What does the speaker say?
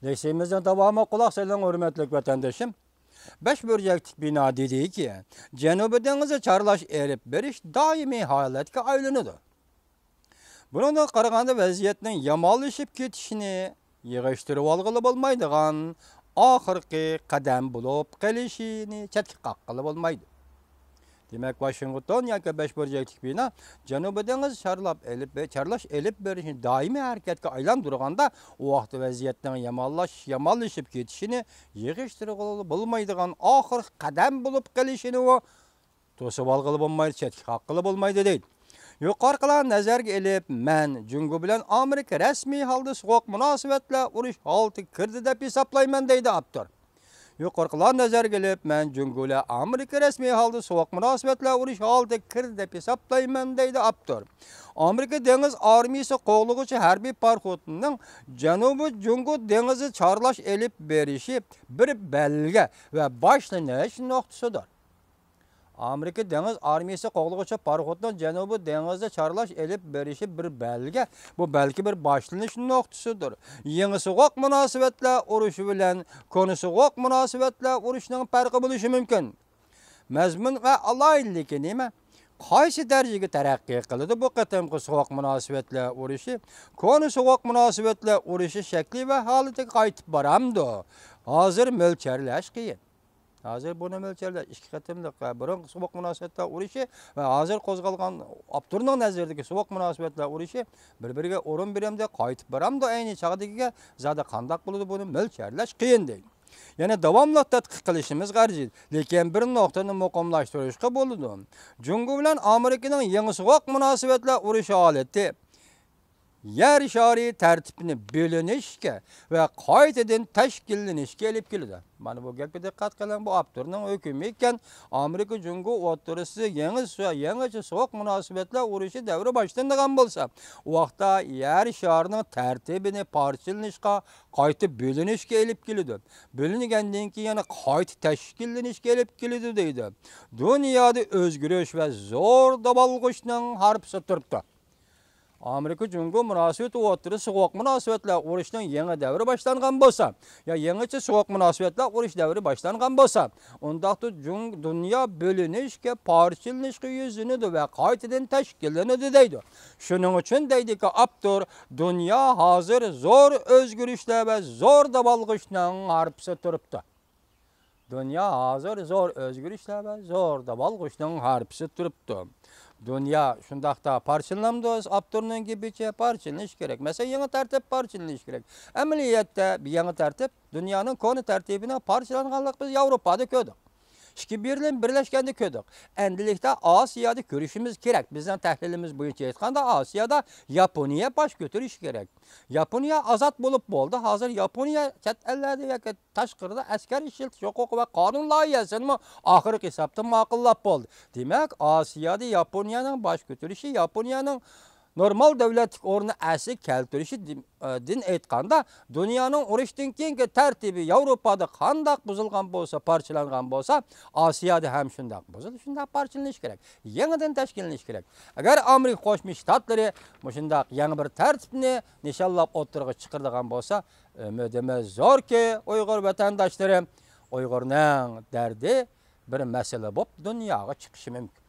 Leşimizin devamı kulak sayılan hürmetlik vatandaşım. Beş bölceklik bina dediği ki, Cenubi Denizi çarlaş erip beriş daimi haletke aylanıdır. Bunun da qaraganda vaziyetinin yamanlaşıp ketişini yığıştırıp algılı bolmaydıgan ahırkı qadam bulup gelişini çetki qaqqılı bolmaydı. Demek Washington yoki beş bölceklik bina Cenubi Denizi çarlaş elip berişini daimi hareketke aylandırganda o vaqt vaziyetinin yamanlaşıp ketişini yığıştırıp bolmaydıgan ahır qadam bulup gelişini o tosub algılı bolmaydı, çetki qaqqılı bolmaydı deydi. Yuqorqilar nazarga elib, men Jungo bilan Amerika rasmiy holda so'q munosabatlar urush holati kirdi deb hisoblayman deydi Abdur. Yuqorqilar nazarga elib, men Jungo bilan Amerika rasmiy holda so'q munosabatlar urush holati kirdi deb hisoblayman deydi Abdur. Amerika dengiz armiyasi qo'g'lug'ichi harbiy parxotining Janubiy Jungo dengizi chorlash elib berishi bir belge va boshlanish nuqtasidir. Amerika Deniz Armiyasi qo'g'lug'ichi parxotning Janubiy dengizda chorlash elib berishi bir belge, bu balki bir boshlanish nuqtasidir. Yangi so'q munosabatlar urushi bilan koni so'q munosabatlar urushining farqi bo'lishi mumkin. Mazmun va alohidligi nima? Qaysi darajaga taraqqiy qiladi bu qatamqi so'q munosabatlar urushi? Koni so'q munosabatlar urushi shakli va holatiga qaytib boramdi. Hozir mo'lcharlash qiyin. Hazır bunu mölçerler iki qatimliq burun so'q munosabatlar urushi va hozir qo'zg'algan Abturning nazaridagi so'q munosabatlar urushi bir-biriga o'rin beramda qaytib boramdi ayni chog'dagiga zada qandaq bo'ladi buni mo'lcharlash qiyin deydi. Yana davomli tadqiq qilishimiz arziydi, lekin bir nuqtani muqimlashtirishga bo'ladi. Jungo bilan Amerikaning yangi so'q munosabatlar urushi holati yer shari tartibini bo'linishga va qaytadan tashkillanishga olib keladi. Mana bu gapga diqqat qiling, bu Abturning hukmi ekan. Amerika Jungo o'rtasida yangicha so'q munosabatlar urushi davri boshlangan bo'lsa, u vaqtda yer sharining tartibini parchalanishga, qayta bo'linishga olib keladi. Bo'lingandan keyin yana qayta tashkillanishga olib keladi deydi. Dunyoda o'zgarish va zo'r dabalg'ishning harfisi turibdi. Amerika Jungo munosabati o'rtasida so'q munosabatlar urushining yangi davri boshlangan bo'lsa, ya yangicha so'q munosabatlar urush davri boshlangan bo'lsa, undaqda dunyo bo'linishga, parchalanishga yuzinadi va qaytadan tashkillanadi deydi. Shuning uchun deydiki, Abdur dunyo hozir zo'r o'zgarishlar va zo'r dabalg'ishning harfisi turibdi. Dünya hozir zo'r o'zgarishlar va zo'r dabalg'ishning harfisi turibdi. Dünya shundaqda parchalanadi, Abturning gibicha parchalanish kerak. Masalan, yangi tartib parchalanish kerak. Amaliyotda bir yangi tartib dunyoning koni tartibini parchalanganlik biz Yevropada ko'rdik. İki birleşkende köydük. Endilikte Asya'da görüşümüz gerek. Bizden tahlilimiz boyunca aytganda Asya'da Yaponiya baş götürüş gerek. Yaponiya azat bulup boldu. Hazır Yaponiya chet ellerde yoki tashqarida askar ishiltish huquqi va qonun loyihasini oxirgi hisobda ma'qullab bo'ldi. Demak, Asya'da Yaponiyaning baş götürüşü, Yaponiyaning normal davlatlik o'rni asli keltirishi din aytganda dunyoning urushdan keyingi tartibi Yevropada qandaq buzilgan bo'lsa, parchalangan bo'lsa, Osiyoda ham shundaq buzildi, shundaq parchalanish kerak. Yangidan tashkillanish kerak. Agar Amerika Qo'shma Shtatlari shundaq yangi bir tartibni nishonlab o'tirg'i chiqaradigan bo'lsa, umidimiz zo'rki, Uyg'ur vatandoshlarim, Uyg'urning dardi bir masala bo'lib dunyoga chiqishi mumkin.